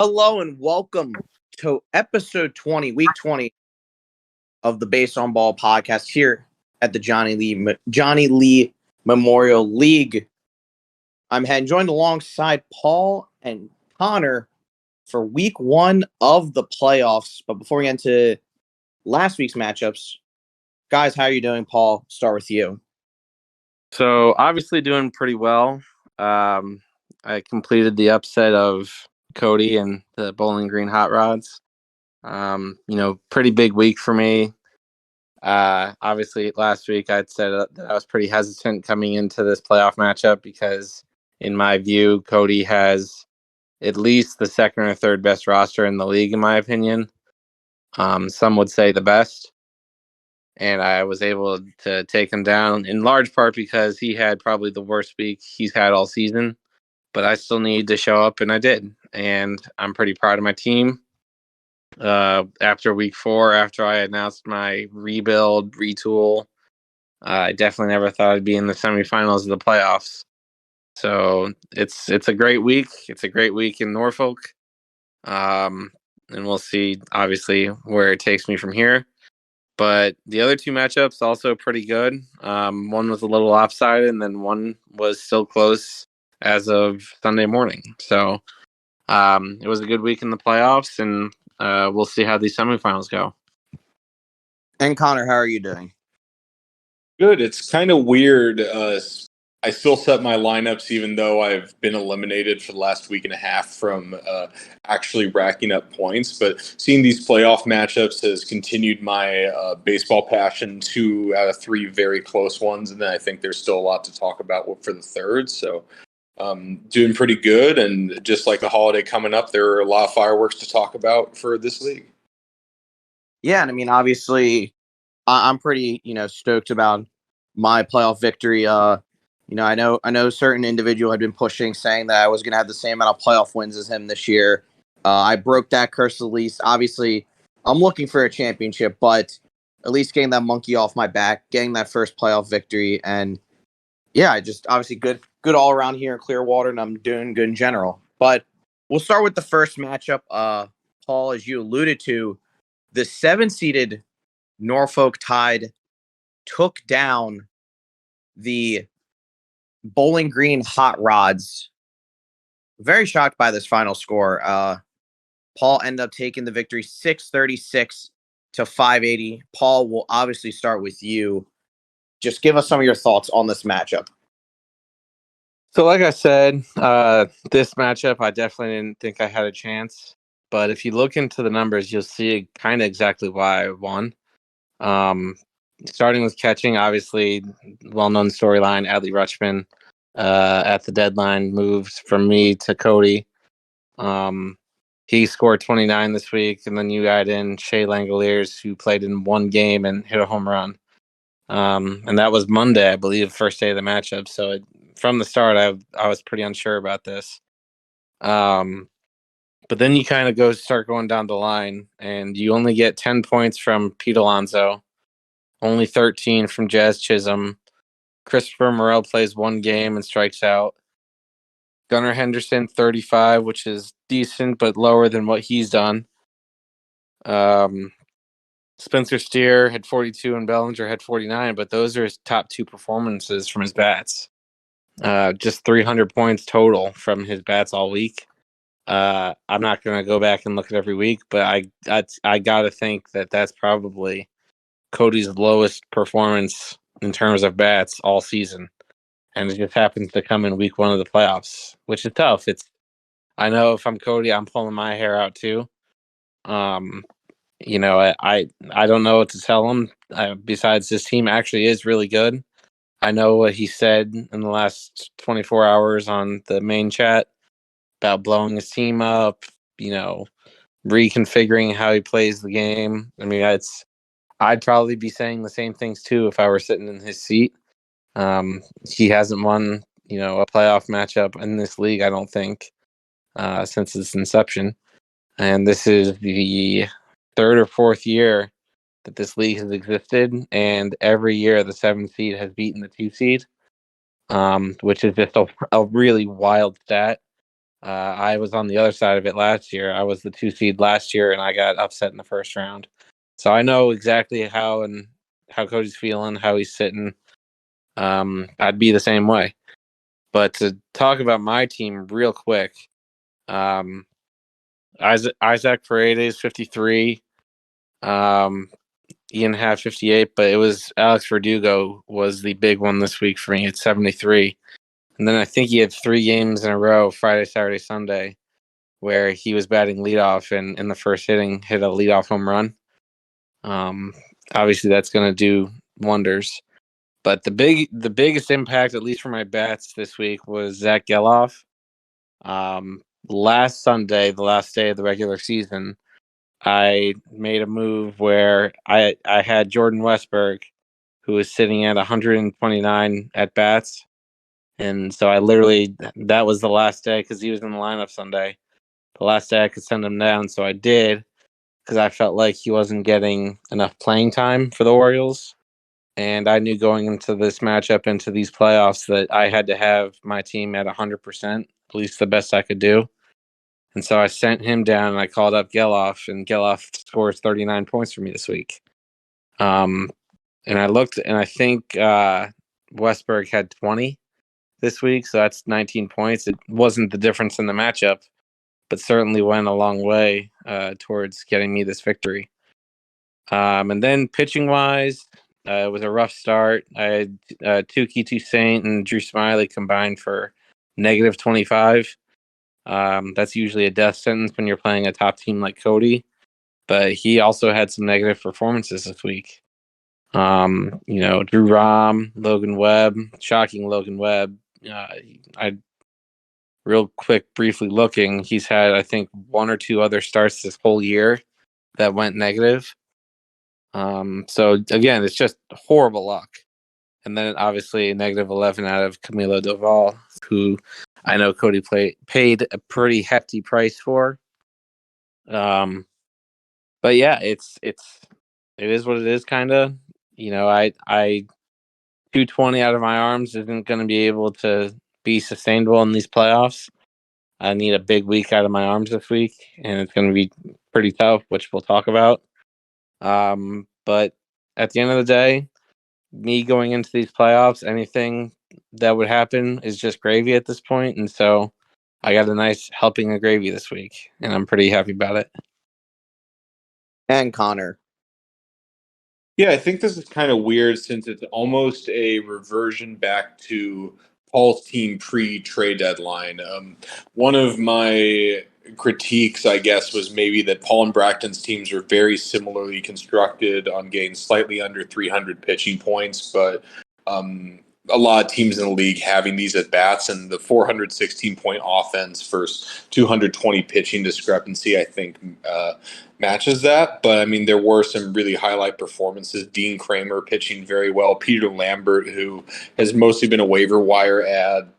Hello and welcome to episode 20, week 20 of the Base on Ball podcast here at the Johnny Lee Memorial League. I'm joined alongside Paul and Connor for week 1 of the playoffs. But before we get into last week's matchups, guys, how are you doing? Paul, start with you. So obviously doing pretty well. I completed the upset of Cody and the Bowling Green Hot Rods. Pretty big week for me. Obviously last week I'd said that I was pretty hesitant coming into this playoff matchup because in my view, Cody has at least the second or third best roster in the league, in my opinion. Some would say the best. And I was able to take him down in large part because he had probably the worst week he's had all season. But I still need to show up, and I did. And I'm pretty proud of my team. After week 4, after I announced my retool, I definitely never thought I'd be in the semifinals of the playoffs. So it's a great week. It's a great week in Norfolk. And we'll see, obviously, where it takes me from here. But the other two matchups also pretty good. One was a little lopsided, and then one was still close as of Sunday morning. So it was a good week in the playoffs, and we'll see how these semifinals go. And Connor, how are you doing? Good. It's kind of weird. I still set my lineups even though I've been eliminated for the last week and a half from actually racking up points. But seeing these playoff matchups has continued my baseball passion. 2 out of 3 very close ones. And then I think there's still a lot to talk about for the third. So doing pretty good. And just like the holiday coming up, there are a lot of fireworks to talk about for this league. Yeah, and I mean, obviously, I'm pretty, stoked about my playoff victory. I know certain individual had been pushing, saying that I was going to have the same amount of playoff wins as him this year. I broke that curse at least. Obviously, I'm looking for a championship, but at least getting that monkey off my back, getting that first playoff victory, and yeah, I just obviously good all around here in Clearwater, and I'm doing good in general. But we'll start with the first matchup. Paul, as you alluded to, the 7-seeded Norfolk Tide took down the Bowling Green Hot Rods. Very shocked by this final score. Paul ended up taking the victory 636 to 580. Paul, will obviously start with you. Just give us some of your thoughts on this matchup. So like I said, this matchup, I definitely didn't think I had a chance. But if you look into the numbers, you'll see kind of exactly why I won. Starting with catching, obviously, well-known storyline, Adley Rutschman at the deadline moved from me to Cody. He scored 29 this week, and then you add in Shea Langoliers, who played in one game and hit a home run. And that was Monday, I believe, first day of the matchup. So from the start, I was pretty unsure about this. But then you kind of start going down the line, and you only get 10 points from Pete Alonso, only 13 from Jazz Chisholm. Christopher Morel plays one game and strikes out. Gunnar Henderson, 35, which is decent, but lower than what he's done. Spencer Steer had 42 and Bellinger had 49, but those are his top 2 performances from his bats. Just 300 points total from his bats all week. I'm not going to go back and look at every week, but I got to think that that's probably Cody's lowest performance in terms of bats all season. And it just happens to come in week 1 of the playoffs, which is tough. I know if I'm Cody, I'm pulling my hair out too. I don't know what to tell him. Besides, this team actually is really good. I know what he said in the last 24 hours on the main chat about blowing his team up, reconfiguring how he plays the game. I mean, I'd probably be saying the same things too if I were sitting in his seat. He hasn't won, a playoff matchup in this league, I don't think, since its inception. And this is the 3rd or 4th year that this league has existed, and every year the 7th seed has beaten the 2 seed, which is just a really wild stat. I was on the other side of it last year. I was the 2 seed last year, and I got upset in the first round. So I know exactly how Cody's feeling, how he's sitting. I'd be the same way. But to talk about my team real quick, um, Isaac Paredes 53, Ian had 58, but it was Alex Verdugo was the big one this week for me at 73. And then I think he had 3 games in a row, Friday, Saturday, Sunday, where he was batting leadoff and in the first inning hit a leadoff home run. Obviously, that's going to do wonders. But the biggest impact, at least for my bats this week, was Zach Geloff. Last Sunday, the last day of the regular season, I made a move where I had Jordan Westberg, who was sitting at 129 at bats, and so I literally that was the last day because he was in the lineup Sunday. The last day I could send him down, so I did because I felt like he wasn't getting enough playing time for the Orioles. And I knew going into this matchup, into these playoffs, that I had to have my team at 100%, at least the best I could do. And so I sent him down and I called up Geloff, and Geloff scores 39 points for me this week. And I looked, and I think Westberg had 20 this week, so that's 19 points. It wasn't the difference in the matchup, but certainly went a long way towards getting me this victory. And then pitching wise, it was a rough start. I had Tukey Toussaint and Drew Smiley combined for negative 25. That's usually a death sentence when you're playing a top team like Cody, but he also had some negative performances this week. Drew Rom, Logan Webb, shocking Logan Webb. I real quick, briefly looking, he's had, I think, 1 or 2 other starts this whole year that went negative. So again, it's just horrible luck. And then obviously negative 11 out of Camilo Doval, who I know Cody paid a pretty hefty price for. But yeah, it is what it is, kind of. I 220 out of my arms isn't going to be able to be sustainable in these playoffs. I need a big week out of my arms this week, and it's going to be pretty tough, which we'll talk about. But at the end of the day, me going into these playoffs, anything that would happen is just gravy at this point. And so I got a nice helping of gravy this week, and I'm pretty happy about it. And Connor. Yeah, I think this is kind of weird since it's almost a reversion back to Paul's team pre-trade deadline. One of my critiques, I guess, was maybe that Paul and Bracton's teams are very similarly constructed on getting slightly under 300 pitching points, but a lot of teams in the league having these at bats, and the 416 point offense versus 220 pitching discrepancy, I think, matches that. But I mean, there were some really highlight performances. Dean Kramer pitching very well. Peter Lambert, who has mostly been a waiver wire ad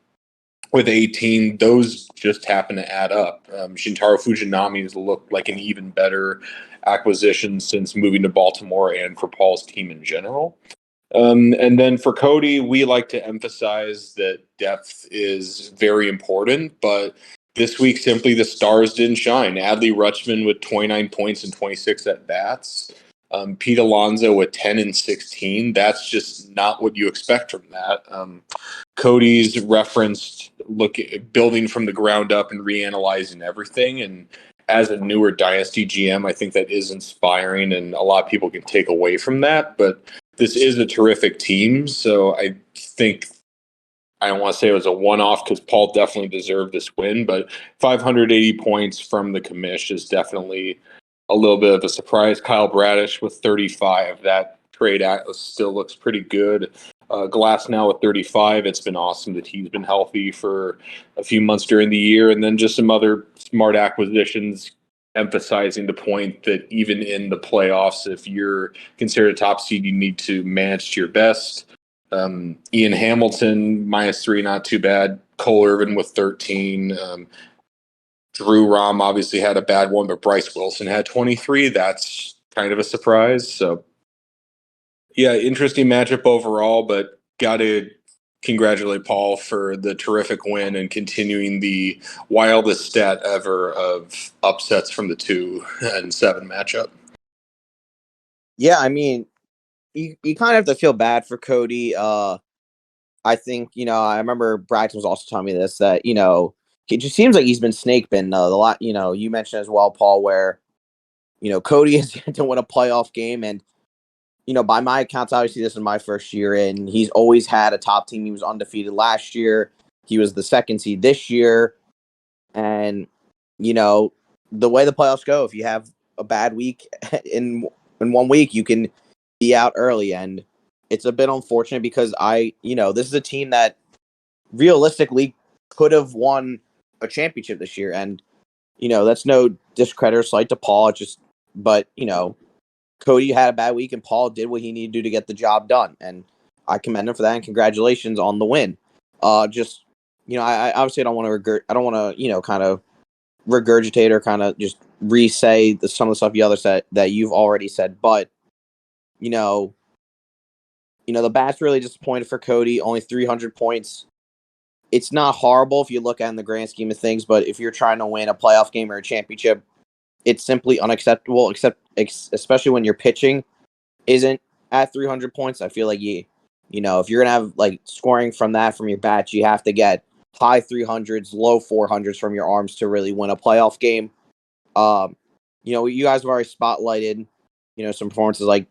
with 18, those just happen to add up. Shintaro Fujinami has looked like an even better acquisition since moving to Baltimore and for Paul's team in general. And then for Cody, we like to emphasize that depth is very important, but this week simply the stars didn't shine. Adley Rutschman with 29 points and 26 at bats. Pete Alonso with 10 and 16. That's just not what you expect from that. Cody's referenced building from the ground up and reanalyzing everything. And as a newer Dynasty GM, I think that is inspiring, and a lot of people can take away from that. But this is a terrific team, so I think I don't want to say it was a one-off because Paul definitely deserved this win, but 580 points from the commish is definitely a little bit of a surprise. Kyle Bradish with 35. That trade still looks pretty good. Glass now with 35. It's been awesome that he's been healthy for a few months during the year, and then just some other smart acquisitions emphasizing the point that even in the playoffs, if you're considered a top seed, you need to manage to your best. Ian Hamilton -3, not too bad. Cole Irvin with 13. Drew Rom obviously had a bad one, but Bryce Wilson had 23. That's kind of a surprise. So, yeah, interesting matchup overall, but got to congratulate Paul for the terrific win and continuing the wildest stat ever of upsets from the 2-7 matchup. Yeah, I mean, you kind of have to feel bad for Cody. I think, I remember Braxton was also telling me this, that, it just seems like he's been snake bitten the lot. You mentioned as well, Paul, where, Cody has yet to win a playoff game. And, by my accounts, obviously this is my first year in. He's always had a top team. He was undefeated last year. He was the second seed this year. And, the way the playoffs go, if you have a bad week in 1 week, you can be out early. And it's a bit unfortunate because this is a team that realistically could have won a championship this year. And, that's no discredit or slight to Paul. But, Cody had a bad week and Paul did what he needed to do to get the job done. And I commend him for that. And congratulations on the win. I obviously don't want to kind of regurgitate or kind of just re-say some of the stuff you other said that you've already said. But, the Bats really disappointed for Cody. Only 300 points. It's not horrible if you look at it in the grand scheme of things, but if you're trying to win a playoff game or a championship, it's simply unacceptable, especially when your pitching isn't at 300 points. I feel like if you're going to have like scoring from your bats, you have to get high 300s, low 400s from your arms to really win a playoff game. You guys have already spotlighted, some performances like,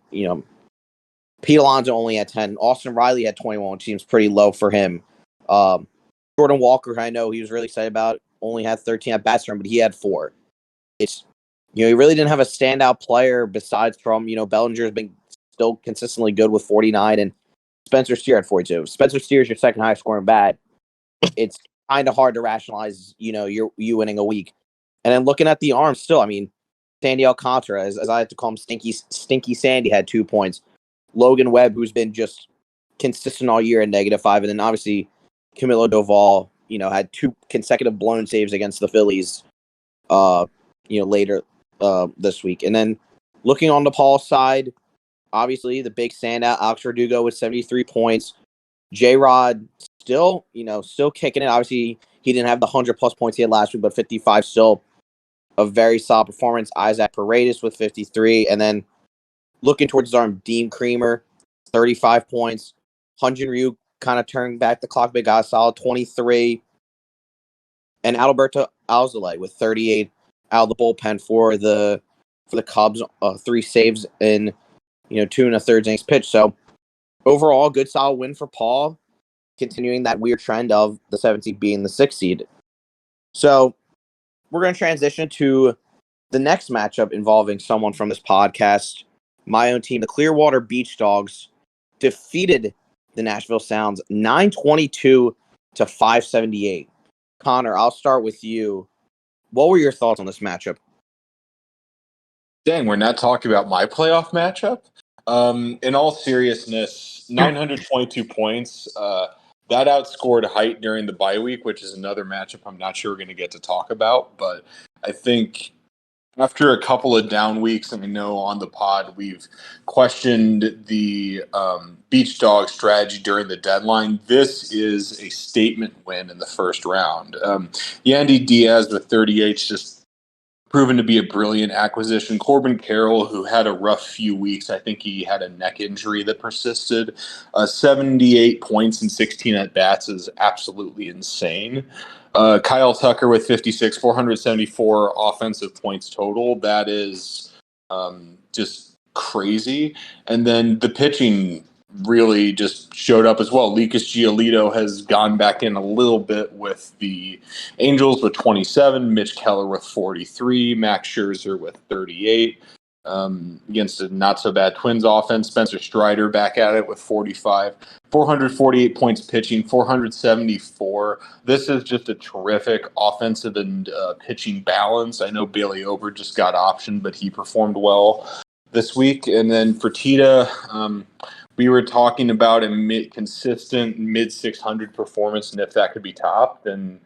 Pete Alonso only had 10. Austin Riley had 21, which seems pretty low for him. Jordan Walker, I know he was really excited about, only had 13 at bats for him, but he had 4. It's, he really didn't have a standout player besides from, Bellinger's been still consistently good with 49, and Spencer Steer had 42. Spencer Steer is your second highest scoring bat. It's kind of hard to rationalize, you winning a week. And then looking at the arms still, I mean, Sandy Alcantara, as I like to call him, Stinky Sandy, had 2 points. Logan Webb, who's been just consistent all year at -5. And then obviously Camilo Doval, had 2 consecutive blown saves against the Phillies, later this week. And then looking on the Paul side, obviously the big standout, Alex Verdugo with 73 points. J-Rod still kicking it. Obviously, he didn't have the 100+ points he had last week, but 55 still a very solid performance. Isaac Paredes with 53. And then looking towards his arm, Dean Creamer, 35 points. Hyun-Jin Ryu kind of turned back the clock, but got a solid 23. And Alberto Alzolay with 38 out of the bullpen for the Cubs, 3 saves in 2 1/3 innings pitched. So overall, good solid win for Paul, continuing that weird trend of the 7th seed being the 6th seed. So we're going to transition to the next matchup involving someone from this podcast. My own team, the Clearwater Beach Dogs, defeated the Nashville Sounds 922 to 578. Connor, I'll start with you. What were your thoughts on this matchup? Dang, we're not talking about my playoff matchup. In all seriousness, 922 points. That outscored Height during the bye week, which is another matchup I'm not sure we're going to get to talk about. But I think after a couple of down weeks, and I know on the pod we've questioned the Beach Dog strategy during the deadline. This is a statement win in the first round. Yandy Diaz with 38 just proven to be a brilliant acquisition. Corbin Carroll, who had a rough few weeks, I think he had a neck injury that persisted. 78 points and 16 at bats is absolutely insane. Kyle Tucker with 56, 474 offensive points total. That is just crazy. And then the pitching really just showed up as well. Lucas Giolito has gone back in a little bit with the Angels with 27, Mitch Keller with 43, Max Scherzer with 38. Against a not-so-bad Twins offense, Spencer Strider back at it with 45. 448 points pitching, 474. This is just a terrific offensive and pitching balance. I know Bailey Ober just got optioned, but he performed well this week. And then for Tita, we were talking about a consistent mid-600 performance, and if that could be topped, then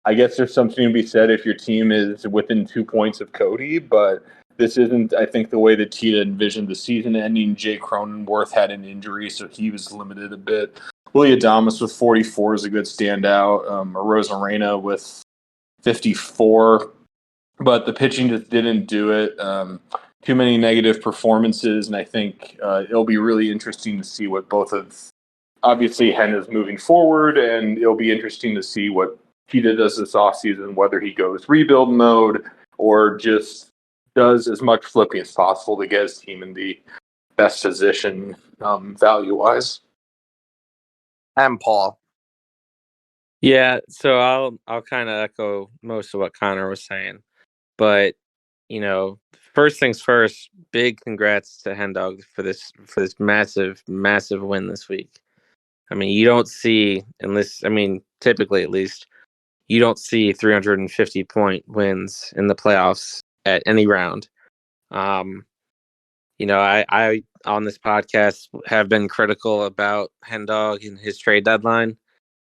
I guess there's something to be said if your team is within 2 points of Cody, but this isn't, I think, the way that Tita envisioned the season ending. Jay Cronenworth had an injury, so he was limited a bit. Willie Adames with 44 is a good standout. Rosarena with 54, but the pitching just didn't do it. Too many negative performances, and I think it'll be really interesting to see what both of obviously Hen is moving forward, and it'll be interesting to see what Tita does this offseason, whether he goes rebuild mode or just does as much flipping as possible to get his team in the best position value wise. And Paul. Yeah, so I'll kind of echo most of what Connor was saying, but first things first, big congrats to Hendog for this massive win this week. I mean, you don't see typically at least, you don't see 350-point wins in the playoffs at any round. I on this podcast have been critical about Hendog and his trade deadline,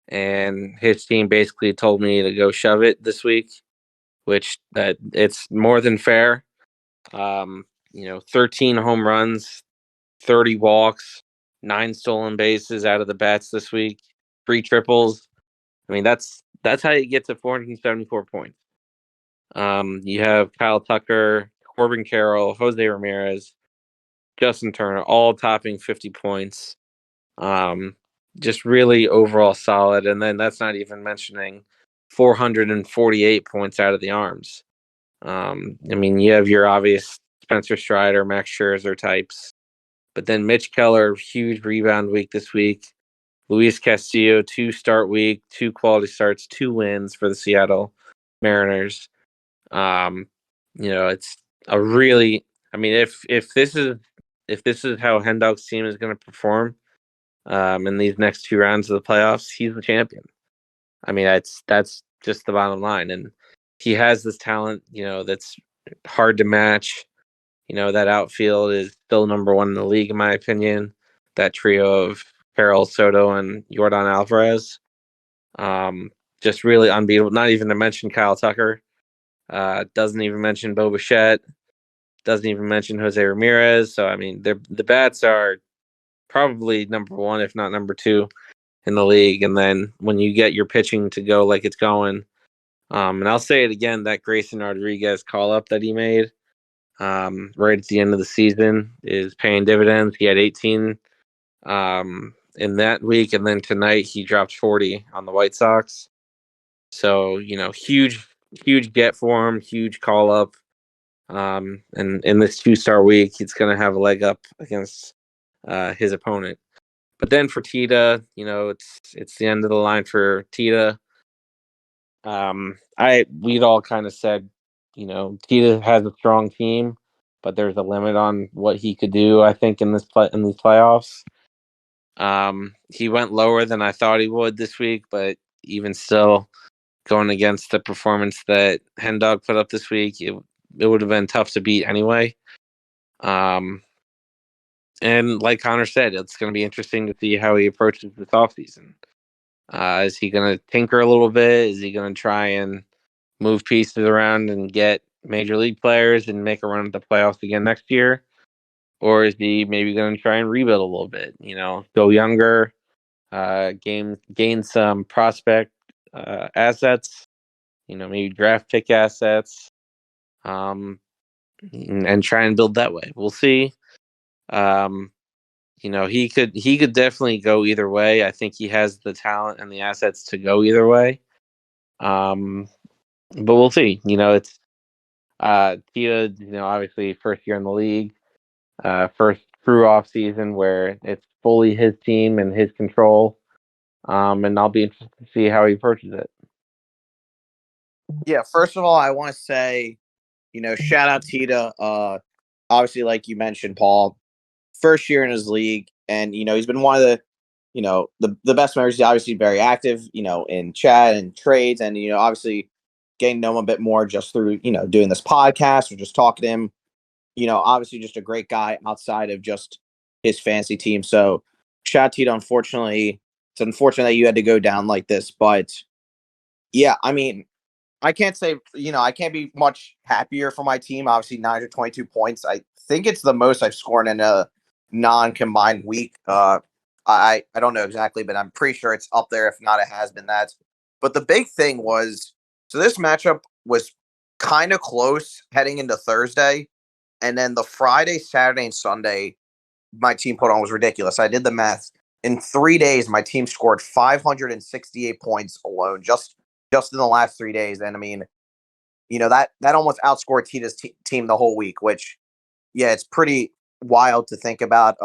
and his team basically told me to go shove it this week, which that it's more than fair. 13 home runs, 30 walks, 9 stolen bases out of the bats this week, 3 triples. I mean, that's how you get to 474 points. You have Kyle Tucker, Corbin Carroll, Jose Ramirez, Justin Turner, all topping 50 points. Just really overall solid. And then that's not even mentioning 448 points out of the arms. You have your obvious Spencer Strider, Max Scherzer types, but then Mitch Keller, huge rebound week this week. Luis Castillo, 2-start week, 2 quality starts, 2 wins for the Seattle Mariners. It's a really, if this is how Hendog's team is going to perform in these next 2 rounds of the playoffs, he's the champion. I mean, that's just the bottom line, and he has this talent, that's hard to match. That outfield is still number 1 in the league, in my opinion. That trio of Carroll, Soto, and Jordan Alvarez, just really unbeatable. Not even to mention Kyle Tucker. Doesn't even mention Bo Bichette. Doesn't even mention Jose Ramirez. So, I mean, the bats are probably number 1, if not number 2, in the league. And then when you get your pitching to go like it's going, and I'll say it again, that Grayson Rodriguez call-up that he made right at the end of the season is paying dividends. He had 18 in that week, and then tonight he dropped 40 on the White Sox. So, huge get for him, huge call-up. And in this 2-star week, he's going to have a leg up against his opponent. But then for Tita, it's the end of the line for Tita. We'd all kind of said, Tita has a strong team, but there's a limit on what he could do. I think in these playoffs, he went lower than I thought he would this week, but even still, going against the performance that Hendog put up this week, it would have been tough to beat anyway. And like Connor said, it's going to be interesting to see how he approaches this offseason. Is he going to tinker a little bit? Is he going to try and move pieces around and get major league players and make a run at the playoffs again next year? Or is he maybe going to try and rebuild a little bit, go younger, gain some prospect assets, maybe draft pick assets, and try and build that way. We'll see. He could definitely go either way. I think he has the talent and the assets to go either way. But we'll see. It's Tia, obviously first year in the league, first true off season where it's fully his team and his control. And I'll be interested to see how he approaches it. Yeah, first of all, I want to say, shout out Tita. Obviously, like you mentioned, Paul, first year in his league, and he's been one of the best members. He's obviously very active, in chat and trades, and obviously getting to know him a bit more just through doing this podcast or just talking to him. Obviously just a great guy outside of just his fantasy team. So shout out to you. Unfortunately, it's unfortunate that you had to go down like this, but yeah, I mean, I can't say, I can't be much happier for my team. Obviously 922 points. I think it's the most I've scored in a non-combined week. I don't know exactly, but I'm pretty sure it's up there. If not, it has been that. But the big thing was, so this matchup was kind of close heading into Thursday, and then the Friday, Saturday, and Sunday my team put on was ridiculous. I did the math. In 3 days, my team scored 568 points alone, just in the last 3 days. And I mean, that almost outscored Tita's team the whole week. Which, yeah, it's pretty wild to think about.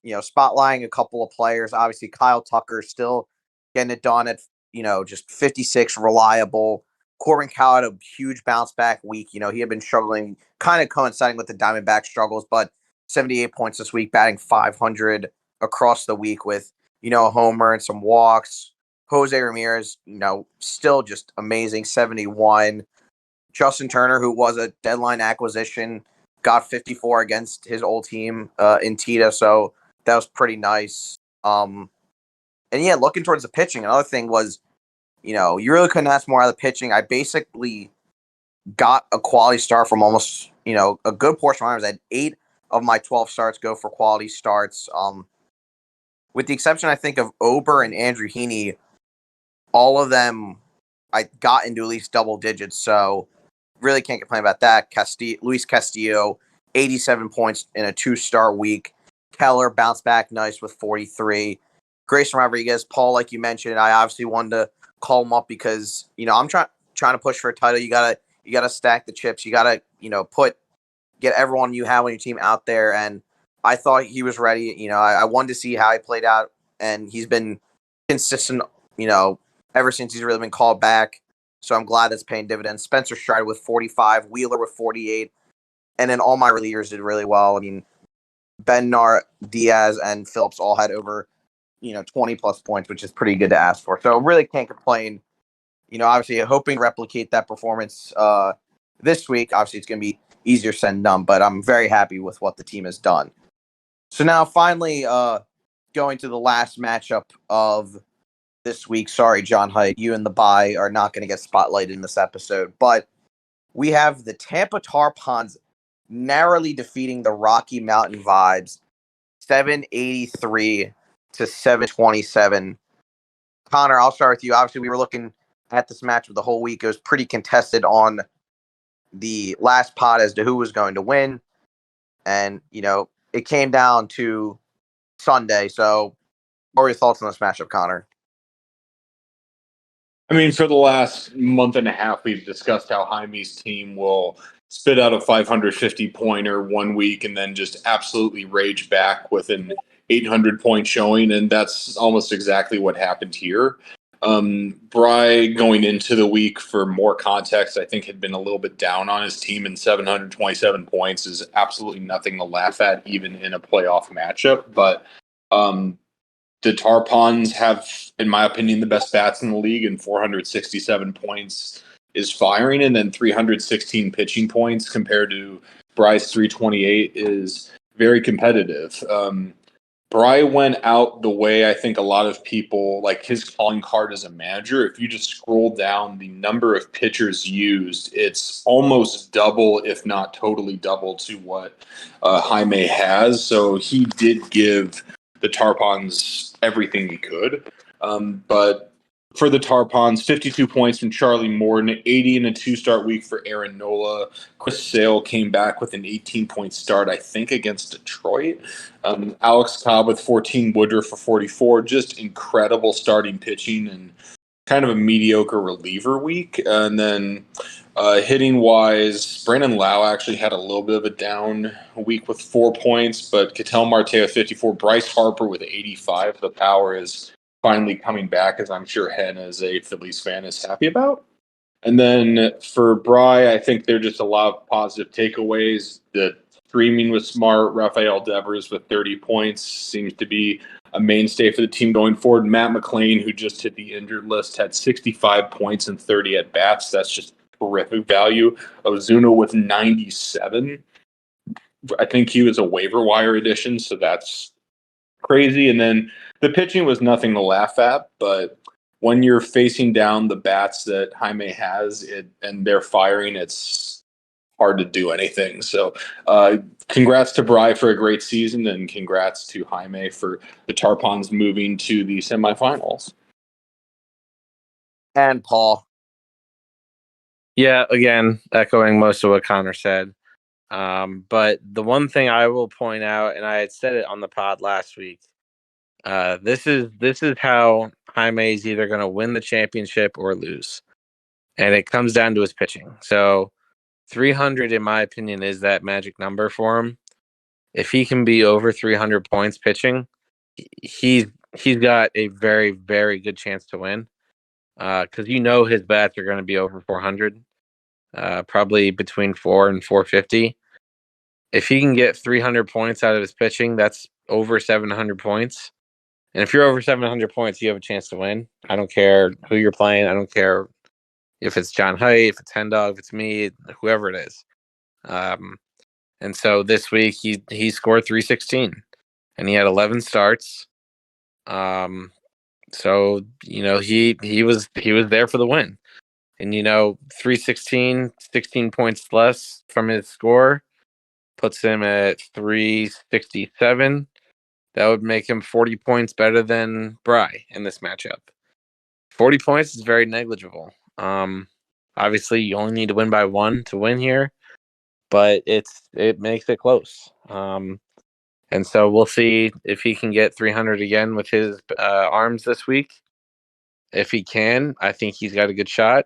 Spotlighting a couple of players. Obviously, Kyle Tucker still getting it done at, just 56, reliable. Corbin Cowell had a huge bounce back week. He had been struggling, kind of coinciding with the Diamondback struggles, but 78 points this week, batting 500 across the week with, a homer and some walks. Jose Ramirez, still just amazing, 71. Justin Turner, who was a deadline acquisition, got 54 against his old team in Tita, so that was pretty nice. And yeah, looking towards the pitching, another thing was, you really couldn't ask more out of the pitching. I basically got a quality start from almost, a good portion of my I had 8 of my 12 starts go for quality starts. With the exception, I think, of Ober and Andrew Heaney, all of them I got into at least double digits. So really can't complain about that. Luis Castillo, 87 points in a 2-star week. Keller bounced back nice with 43. Grayson Rodriguez, Paul, like you mentioned, I obviously wanted to call him up because, I'm trying to push for a title. You gotta stack the chips. You gotta, get everyone you have on your team out there. And I thought he was ready. I wanted to see how he played out, and he's been consistent, ever since he's really been called back. So I'm glad that's paying dividends. Spencer Strider with 45, Wheeler with 48, and then all my relievers did really well. I mean, Bednar, Diaz, and Phillips all had over, 20 plus points, which is pretty good to ask for. So really can't complain. Obviously hoping to replicate that performance this week. Obviously it's going to be easier said than done, but I'm very happy with what the team has done. So now finally going to the last matchup of this week. Sorry, John Height, you and the bye are not going to get spotlighted in this episode, but we have the Tampa Tar Pawns narrowly defeating the Rocky Mountain Vibes 783 to 727. Connor, I'll start with you. Obviously, we were looking at this match the whole week. It was pretty contested on the last pod as to who was going to win. And, it came down to Sunday. So what were your thoughts on this matchup, Connor? I mean, for the last month and a half, we've discussed how Jaime's team will spit out a 550 pointer one week and then just absolutely rage back with an 800 point showing. And that's almost exactly what happened here. Bry, going into the week, for more context, I think had been a little bit down on his team, and 727 points is absolutely nothing to laugh at, even in a playoff matchup. But the Tarpons have, in my opinion, the best bats in the league, and 467 points is firing, and then 316 pitching points compared to Bryce 328 is very competitive. Bry went out the way I think a lot of people, like his calling card as a manager. If you just scroll down the number of pitchers used, it's almost double, if not totally double, to what Jaime has. So he did give the Tarpons everything he could. But for the Tarpons, 52 points from Charlie Morton, 80 in a 2-start week for Aaron Nola. Chris Sale came back with an 18-point start, I think, against Detroit. Alex Cobb with 14, Woodruff for 44. Just incredible starting pitching and kind of a mediocre reliever week. And then hitting wise, Brandon Lau actually had a little bit of a down week with 4 points, but Ketel Marte with 54, Bryce Harper with 85. The power is finally coming back, as I'm sure Hen, as a Phillies fan, is happy about. And then for Bry, I think there are just a lot of positive takeaways. The streaming was smart. Rafael Devers with 30 points seems to be a mainstay for the team going forward. Matt McLean, who just hit the injured list, had 65 points and 30 at bats. That's just terrific value. Ozuna with 97. I think he was a waiver wire addition, so that's crazy. And then the pitching was nothing to laugh at, but when you're facing down the bats that Jaime has and they're firing, it's hard to do anything. So, congrats to Bry for a great season, and congrats to Jaime for the Tarpons moving to the semifinals. And Paul. Yeah, again, echoing most of what Connor said. But the one thing I will point out, and I had said it on the pod last week, this is how Jaime is either going to win the championship or lose, and it comes down to his pitching. So 300, in my opinion, is that magic number for him. If he can be over 300 points pitching, he's he's got a very, very good chance to win. Because his bats are going to be over 400, probably between 4 and 450. If he can get 300 points out of his pitching, that's over 700 points. And if you're over 700 points, you have a chance to win. I don't care who you're playing. I don't care if it's John Height, if it's Hendog, if it's me, whoever it is. And so this week he scored 316, and he had 11 starts. So he was there for the win. And 316, 16 points less from his score puts him at 367. That would make him 40 points better than Bry in this matchup. 40 points is very negligible. Obviously, you only need to win by 1 to win here, but it makes it close. And so we'll see if he can get 300 again with his arms this week. If he can, I think he's got a good shot.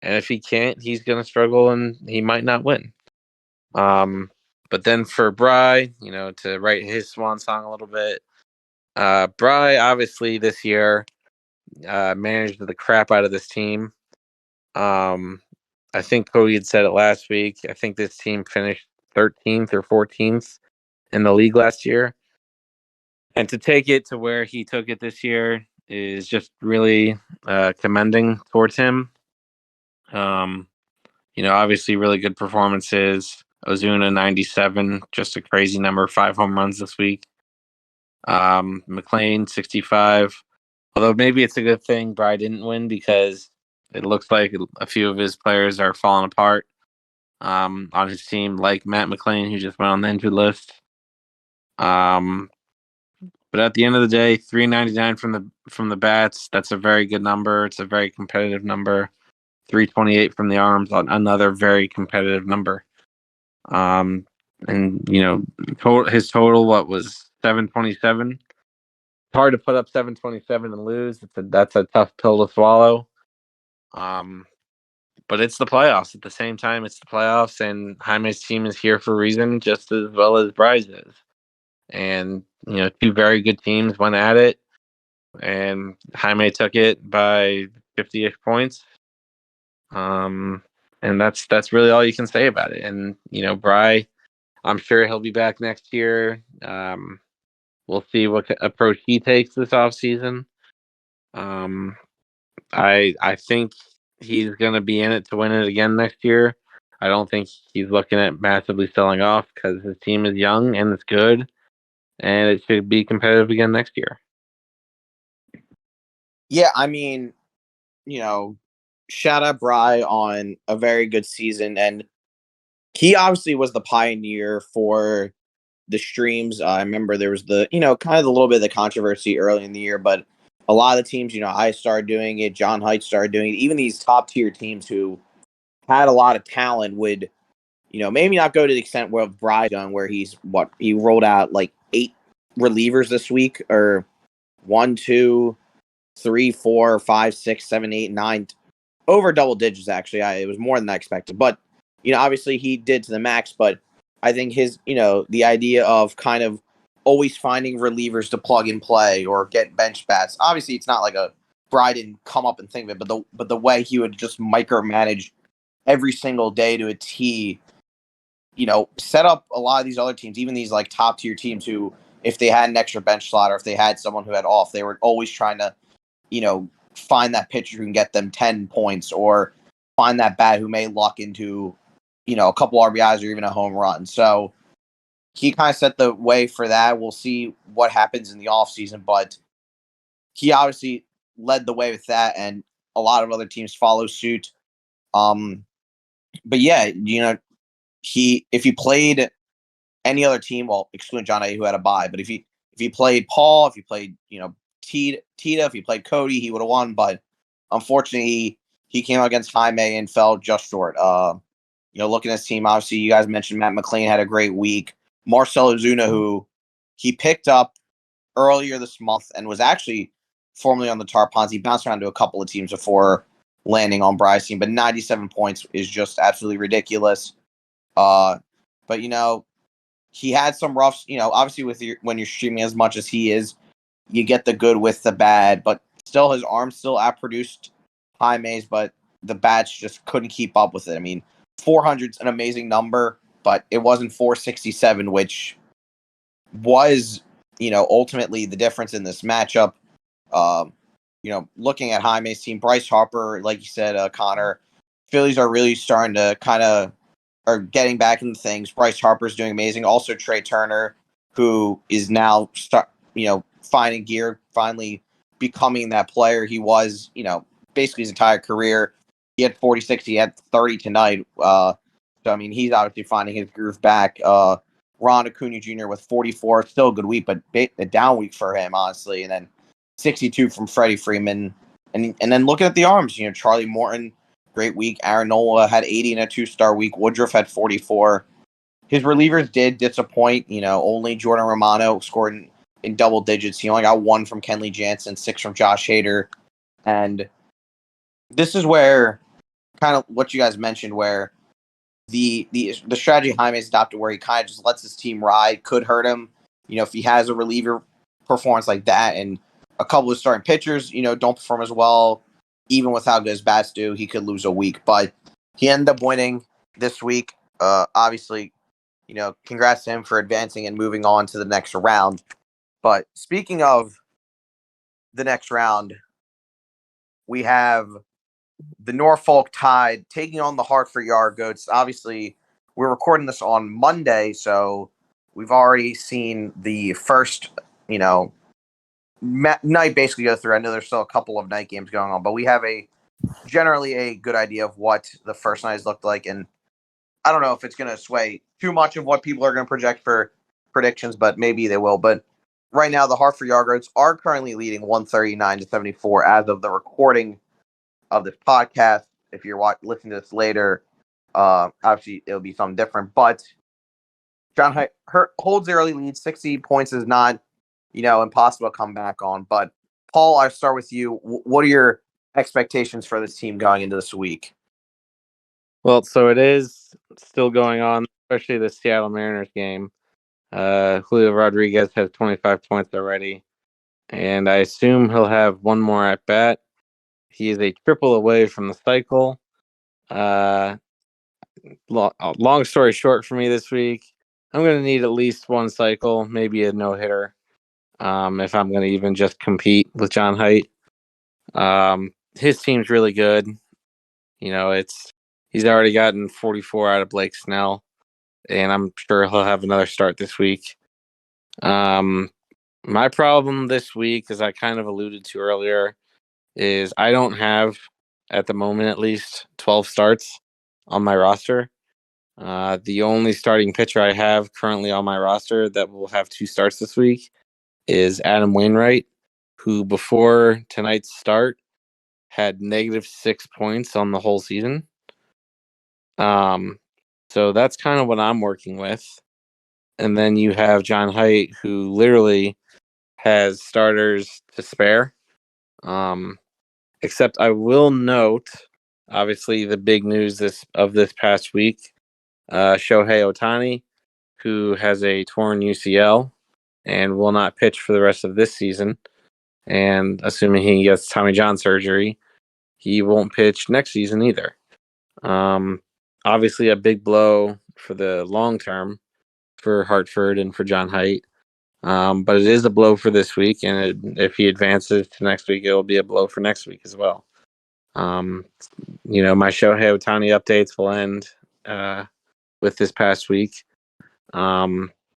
And if he can't, he's going to struggle and he might not win. But then for Bry, to write his swan song a little bit, Bry obviously this year managed the crap out of this team. I think Cody had said it last week. I think this team finished 13th or 14th in the league last year. And to take it to where he took it this year is just really commending towards him. Obviously really good performances. Ozuna 97, just a crazy number, 5 home runs this week. McLean 65. Although maybe it's a good thing Bry didn't win because it looks like a few of his players are falling apart on his team, like Matt McLean, who just went on the injured list. But at the end of the day, 399 from the bats. That's a very good number. It's a very competitive number. 328 from the arms, another very competitive number. And his total was 727. It's hard to put up 727 and lose. That's a tough pill to swallow. But it's the playoffs. At the same time, it's the playoffs, and Jaime's team is here for a reason, just as well as Bry's is. And two very good teams went at it, and Jaime took it by 50-ish points. And that's really all you can say about it. And Bry, I'm sure he'll be back next year. We'll see what approach he takes this offseason. I think he's going to be in it to win it again next year. I don't think he's looking at massively selling off because his team is young and it's good, and it should be competitive again next year. Yeah, I mean, shout out Bry on a very good season, and he obviously was the pioneer for the streams. I remember there was the, kind of a little bit of the controversy early in the year, but a lot of the teams, I started doing it. John Height started doing it. Even these top tier teams who had a lot of talent would, maybe not go to the extent where Bry's done, where he rolled out like 8 relievers this week, or 1, 2, 3, 4, 5, 6, 7, 8, 9, over double digits. Actually, it was more than I expected. But obviously he did to the max. But I think his, the idea of kind of always finding relievers to plug and play or get bench bats. Obviously, it's not like a Bry didn't come up and think of it, but the way he would just micromanage every single day to a T, set up a lot of these other teams, even these like top tier teams who, if they had an extra bench slot or if they had someone who had off, they were always trying to, find that pitcher who can get them 10 points or find that bat who may luck into, a couple RBIs or even a home run. So he kind of set the way for that. We'll see what happens in the offseason, but he obviously led the way with that, and a lot of other teams follow suit. But yeah, if he played any other team, well, excluding John A, who had a bye, but if he played Paul, if he played Tita, if he played Cody, he would have won. But unfortunately, he came out against Jaime and fell just short. Looking at his team, obviously, you guys mentioned Matt McLean had a great week. Marcelo Zuna, who he picked up earlier this month and was actually formerly on the Tarpons. He bounced around to a couple of teams before landing on Bry's team, but 97 points is just absolutely ridiculous. But he had some rough. Obviously when you're streaming as much as he is, you get the good with the bad. But still, his arm still outproduced Jaime's, but the bats just couldn't keep up with it. I mean, 400's an amazing number, but it wasn't 467, which was ultimately the difference in this matchup. Looking at Jaime's team, Bryce Harper, like you said, Connor, Phillies are really starting to kind of are getting back into things. Bryce Harper's doing amazing. Also, Trey Turner, who is now finding gear, finally becoming that player he was, basically his entire career. He had 46. He had 30 tonight. So I mean, he's obviously finding his groove back. Ron Acuna Jr. with 44, still a good week, but a down week for him, honestly. And then 62 from Freddie Freeman, and then looking at the arms, Charlie Morton, great week. Aaron Nola had 80 in a 2-star week. Woodruff had 44. His relievers did disappoint. Only Jordan Romano scored in double digits. He only got 1 from Kenley Jansen, 6 from Josh Hader, and this is where kind of what you guys mentioned, where the strategy Jaime's adopted, where he kind of just lets his team ride, could hurt him. If he has a reliever performance like that, and a couple of starting pitchers, don't perform as well, even with how good his bats do, he could lose a week. But he ended up winning this week. Obviously, congrats to him for advancing and moving on to the next round. But speaking of the next round, we have the Norfolk Tide taking on the Hartford Yard Goats. Obviously, we're recording this on Monday, so we've already seen the first, night basically go through. I know there's still a couple of night games going on, but we have generally a good idea of what the first night has looked like. And I don't know if it's going to sway too much of what people are going to project for predictions, but maybe they will. But right now, the Hartford Yard Goats are currently leading 139-74 as of the recording of this podcast. If you're listening to this later, obviously it'll be something different. But John holds the early lead. 60 points is not, impossible to come back on. But Paul, I'll start with you. What are your expectations for this team going into this week? Well, so it is still going on, especially the Seattle Mariners game. Julio Rodriguez has 25 points already, and I assume he'll have one more at bat. He is a triple away from the cycle. Long story short for me this week, I'm going to need at least one cycle, maybe a no-hitter, if I'm going to even just compete with John Haidt. His team's really good. He's already gotten 44 out of Blake Snell, and I'm sure he'll have another start this week. My problem this week, as I kind of alluded to earlier, is I don't have, at the moment at least, 12 starts on my roster. The only starting pitcher I have currently on my roster that will have 2 starts this week is Adam Wainwright, who before tonight's start had -6 points on the whole season. So that's kind of what I'm working with. And then you have John Haidt, who literally has starters to spare. Except I will note, obviously, the big news of this past week, Shohei Ohtani, who has a torn UCL and will not pitch for the rest of this season. And assuming he gets Tommy John surgery, he won't pitch next season either. Obviously, a big blow for the long term for Hartford and for John Haidt. But it is a blow for this week, and if he advances to next week, it will be a blow for next week as well. My Shohei Ohtani updates will end with this past week,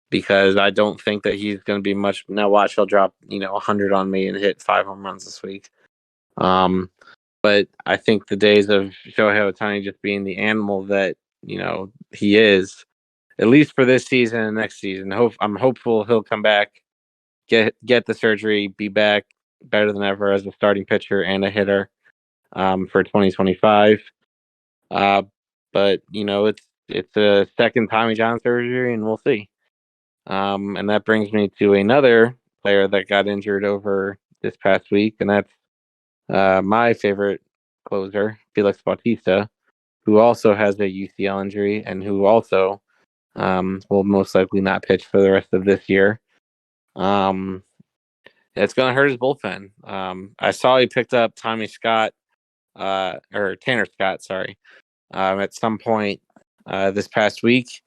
because I don't think that he's going to be much. Now watch, he'll drop 100 on me and hit 5 home runs this week. But I think the days of Shohei Ohtani just being the animal that he is, at least for this season and next season. I'm hopeful he'll come back, get the surgery, be back better than ever as a starting pitcher and a hitter for 2025. But it's a second Tommy John surgery, and we'll see. And that brings me to another player that got injured over this past week, and that's my favorite closer, Felix Bautista, who also has a UCL injury and who also will most likely not pitch for the rest of this year. It's going to hurt his bullpen. I saw he picked up Tommy Scott, or Tanner Scott, sorry, at some point this past week.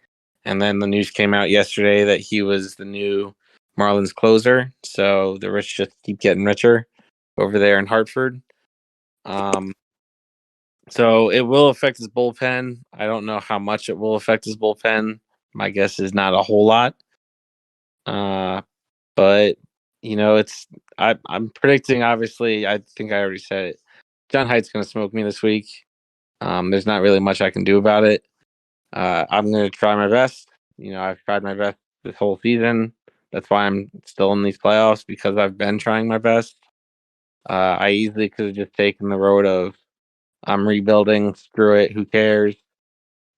And then the news came out yesterday that he was the new Marlins closer. So the rich just keep getting richer over there in Hartford. So it will affect his bullpen. I don't know how much it will affect his bullpen. My guess is not a whole lot. But I'm predicting. Obviously, I think I already said it. John Haight's going to smoke me this week. There's not really much I can do about it. I'm going to try my best. I've tried my best this whole season. That's why I'm still in these playoffs, because I've been trying my best. I easily could have just taken the road of I'm rebuilding. Screw it. Who cares?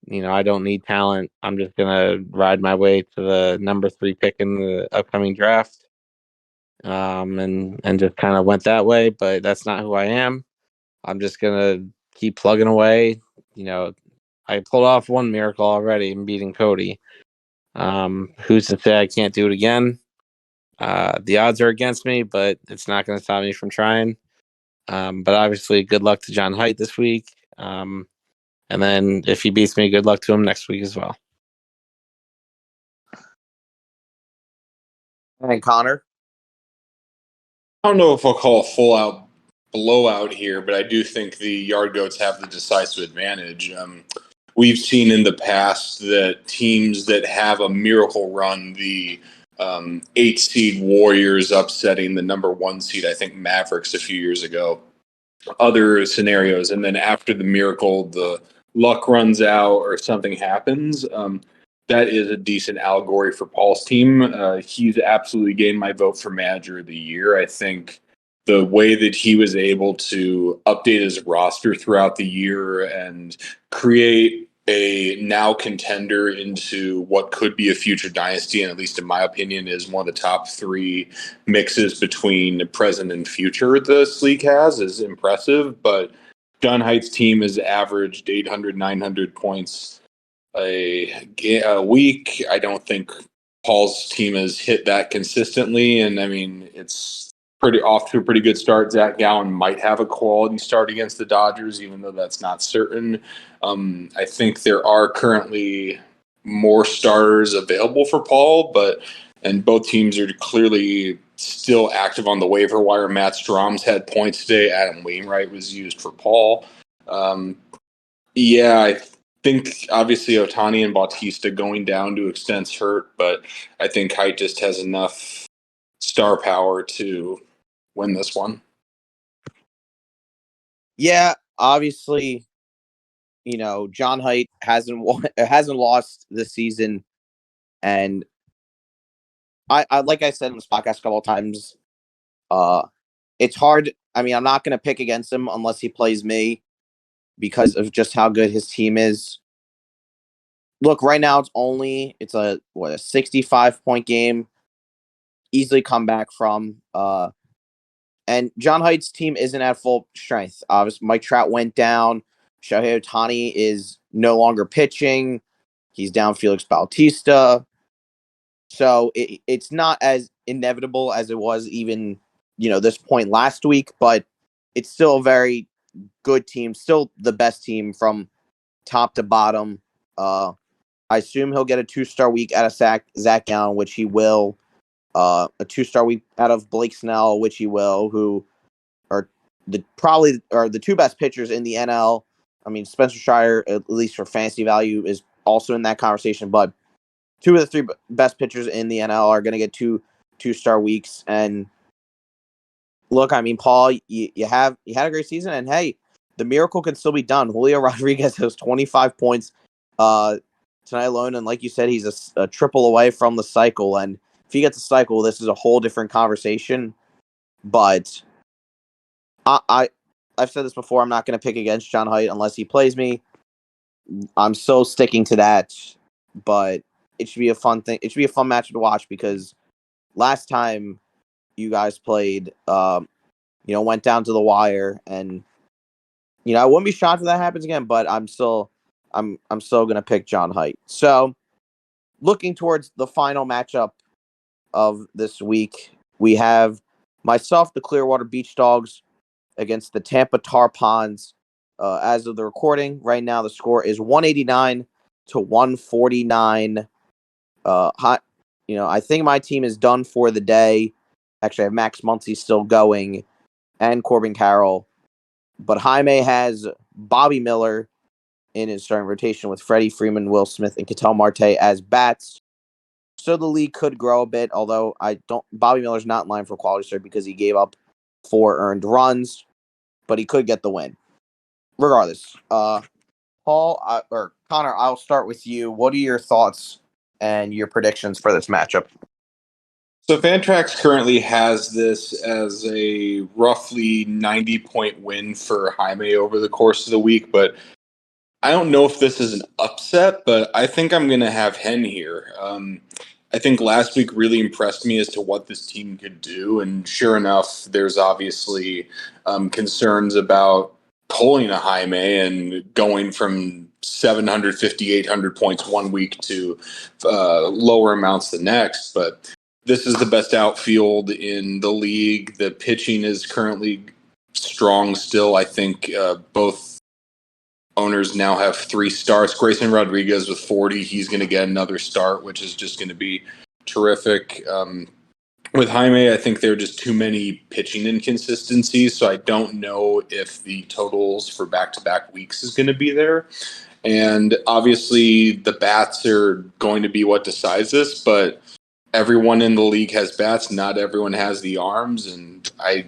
I don't need talent. I'm just gonna ride my way to the number 3 pick in the upcoming draft. And just kind of went that way, but that's not who I am. I'm just gonna keep plugging away. I pulled off one miracle already in beating Cody. Who's to say I can't do it again? The odds are against me, but it's not going to stop me from trying. But obviously, good luck to John Haidt this week. And then if he beats me, good luck to him next week as well. And Connor? I don't know if I'll call a full out blowout here, but I do think the Yard Goats have the decisive advantage. We've seen in the past that teams that have a miracle run, the 8 seed Warriors upsetting the number 1 seed, I think Mavericks a few years ago, other scenarios, and then after the miracle, the luck runs out or something happens. That is a decent allegory for Paul's team. He's absolutely gained my vote for manager of the year. I think the way that he was able to update his roster throughout the year and create a now contender into what could be a future dynasty, and at least in my opinion, is one of the top 3 mixes between present and future this league has, is impressive. But John Haight's team has averaged 800, 900 points a week. I don't think Paul's team has hit that consistently, and I mean, it's pretty off to a pretty good start. Zach Gallen might have a quality start against the Dodgers, even though that's not certain. I think there are currently more starters available for Paul, and both teams are clearly still active on the waiver wire. Matt Strom's had points today. Adam Wainwright was used for Paul. I think obviously Otani and Bautista going down to extents hurt, but I think Haidt just has enough star power to win this one. Yeah, obviously, John Haidt hasn't lost this season, and I like I said in this podcast a couple of times, it's hard. I mean, I'm not going to pick against him unless he plays me because of just how good his team is. Look, right now it's a 65-point game, easily come back from. And John Haidt's team isn't at full strength. Obviously, Mike Trout went down. Shohei Ohtani is no longer pitching. He's down Felix Bautista. So it's not as inevitable as it was even, this point last week, but it's still a very good team, still the best team from top to bottom. I assume he'll get a 2-star week out of Zach Gallen, which he will. A 2-star week out of Blake Snell, which he will, who are the 2 best pitchers in the NL. I mean, Spencer Strider, at least for fantasy value, is also in that conversation, but 2 of the 3 best pitchers in the NL are going to get 2-star weeks. And look, I mean, Paul, you had a great season, and hey, the miracle can still be done. Julio Rodriguez has 25 points uh, tonight alone. And like you said, he's a triple away from the cycle. And if he gets a cycle, this is a whole different conversation. But I I've said this before. I'm not going to pick against John Height unless he plays me. I'm still sticking to that. But it should be a fun thing. It should be a fun match to watch because last time you guys played, went down to the wire, and I wouldn't be shocked if that happens again. But I'm still gonna pick John Height. So looking towards the final matchup of this week, we have myself, the Clearwater Beach Dogs, against the Tampa Tar Ponds. As of the recording, right now the score is 189 to 149. Hot, I think my team is done for the day. Actually, I have Max Muncy still going and Corbin Carroll, but Jaime has Bobby Miller in his starting rotation with Freddie Freeman, Will Smith, and Ketel Marte as bats. So the league could grow a bit, although Bobby Miller's not in line for quality start because he gave up 4 earned runs, but he could get the win. Regardless, or Connor, I'll start with you. What are your thoughts and your predictions for this matchup? So Fantrax currently has this as a roughly 90-point win for Jaime over the course of the week, but I don't know if this is an upset, but I think I'm going to have Hen here. I think last week really impressed me as to what this team could do, and sure enough, there's obviously concerns about pulling a Jaime and going from 750, 800 points one week to lower amounts the next, but this is the best outfield in the league. The pitching is currently strong still. I think both owners now have 3 starts. Grayson Rodriguez with 40, he's going to get another start, which is just going to be terrific. With Jaime, I think there are just too many pitching inconsistencies, so I don't know if the totals for back-to-back weeks is going to be there. And obviously, the bats are going to be what decides this, but everyone in the league has bats. Not everyone has the arms, and I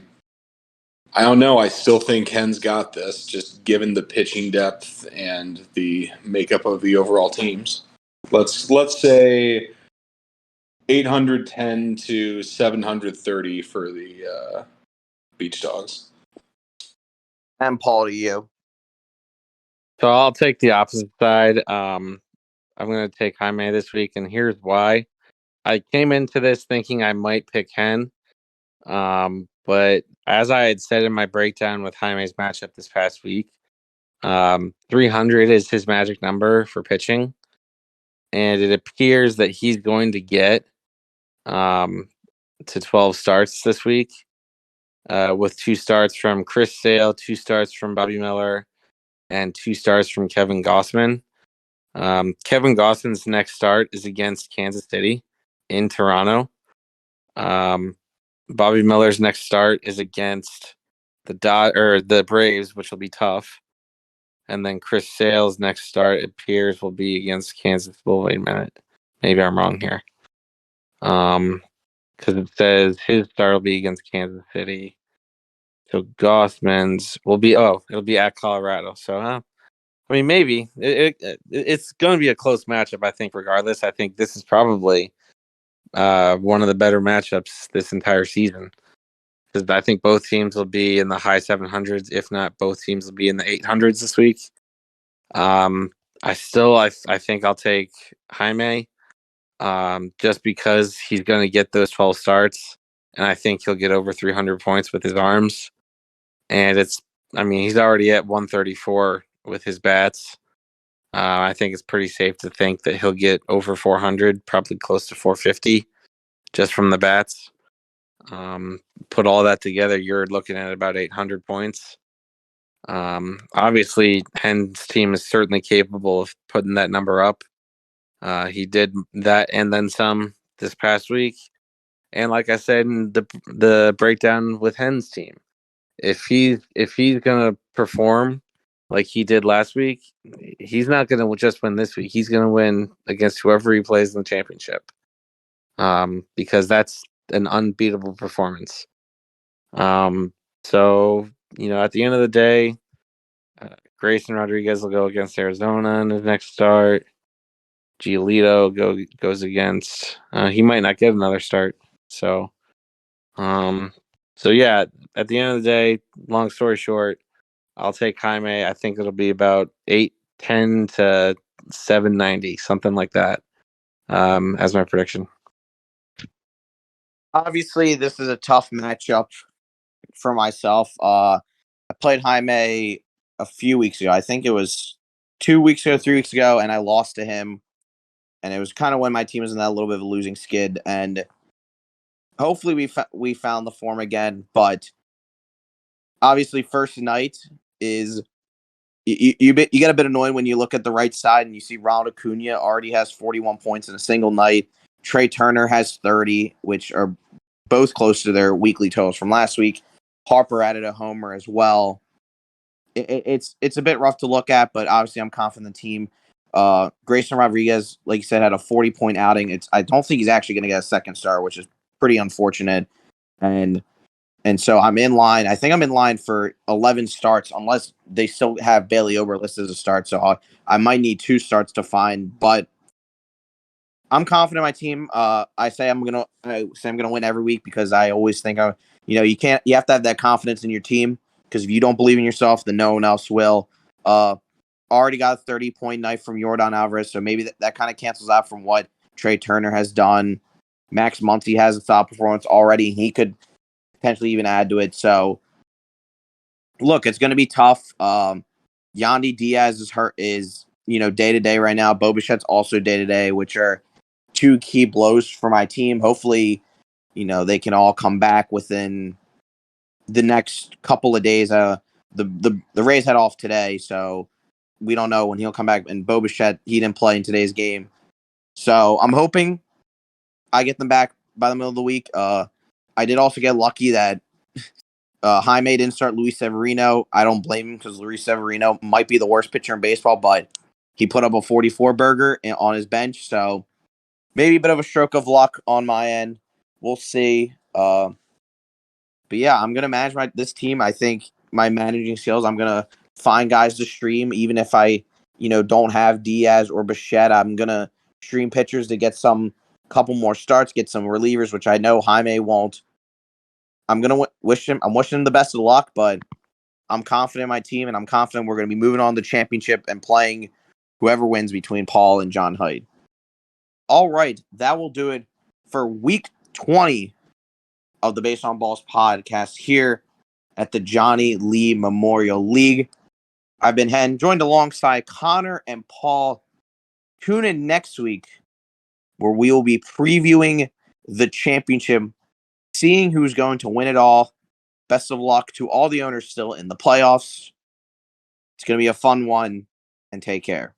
don't know. I still think Hen's got this, just given the pitching depth and the makeup of the overall teams. Let's say 810 to 730 for the Beach Dogs. And Paul, to you. So I'll take the opposite side. I'm going to take Jaime this week, and here's why. I came into this thinking I might pick Hen, but as I had said in my breakdown with Jaime's matchup this past week, 300 is his magic number for pitching, and it appears that he's going to get to 12 starts this week, with 2 starts from Chris Sale, 2 starts from Bobby Miller, and 2 starts from Kevin Gossman. Kevin Gossman's next start is against Kansas City in Toronto. Bobby Miller's next start is against the Braves, which will be tough. And then Chris Sale's next start, it appears, will be against Kansas. Well, wait a minute. Maybe I'm wrong here. Because it says his start will be against Kansas City. So Gossman's it'll be at Colorado. So, I mean, maybe it's going to be a close matchup. I think, regardless, I think this is probably one of the better matchups this entire season, because I think both teams will be in the high 700s, if not both teams will be in the 800s this week. I think I'll take Jaime, just because he's going to get those 12 starts, and I think he'll get over 300 points with his arms. And he's already at 134 with his bats. I think it's pretty safe to think that he'll get over 400, probably close to 450, just from the bats. Put all that together, you're looking at about 800 points. Obviously, Hen's team is certainly capable of putting that number up. He did that and then some this past week. And like I said in the breakdown with Hen's team, if he's gonna perform like he did last week, he's not gonna just win this week. He's gonna win against whoever he plays in the championship. Because that's an unbeatable performance. So at the end of the day, Grayson Rodriguez will go against Arizona in his next start. Giolito goes against. He might not get another start. So, yeah. At the end of the day, long story short, I'll take Jaime. I think it'll be about 810 to 790, something like that. As my prediction. Obviously, this is a tough matchup for myself. I played Jaime a few weeks ago. I think it was 2 weeks ago, 3 weeks ago, and I lost to him. And it was kind of when my team was in that little bit of a losing skid. And hopefully, we found the form again. But obviously, first night is you get a bit annoyed when you look at the right side and you see Ronald Acuna already has 41 points in a single night. Trey Turner has 30, which are both close to their weekly totals from last week. Harper added a homer as well. It's a bit rough to look at, but obviously I'm confident in the team. Grayson Rodriguez, like you said, had a 40-point outing. I don't think he's actually going to get a second star, which is pretty unfortunate. And so I'm in line. I think I'm in line for 11 starts, unless they still have Bailey Ober listed as a start. So I might need 2 starts to find, but I'm confident in my team. I say I'm gonna win every week because I always think you have to have that confidence in your team, because if you don't believe in yourself, then no one else will. Already got a 30-point night from Yordan Alvarez, so maybe that kind of cancels out from what Trey Turner has done. Max Muncy has a top performance already. He could potentially even add to it. So look, it's going to be tough. Yandy Diaz is day to day right now. Bo Bichette's also day to day, which are 2 key blows for my team. Hopefully, they can all come back within the next couple of days. The Rays head off today, so we don't know when he'll come back. And Bo Bichette, he didn't play in today's game, so I'm hoping I get them back by the middle of the week. I did also get lucky that Jaime didn't start Luis Severino. I don't blame him, because Luis Severino might be the worst pitcher in baseball, but he put up a 44 burger on his bench, so maybe a bit of a stroke of luck on my end. We'll see. But yeah, I'm gonna manage this team. I think my managing skills, I'm gonna find guys to stream, even if I, don't have Diaz or Bichette. I'm gonna stream pitchers to get some couple more starts, get some relievers, which I know Jaime won't. I'm gonna wish him. I'm wishing him the best of luck, but I'm confident in my team, and I'm confident we're gonna be moving on to the championship and playing whoever wins between Paul and John Hyde. All right, that will do it for week 20 of the Based on Balls podcast here at the Johnny Lee Memorial League. I've been joined alongside Connor and Paul. Tune in next week, where we will be previewing the championship, seeing who's going to win it all. Best of luck to all the owners still in the playoffs. It's going to be a fun one, and take care.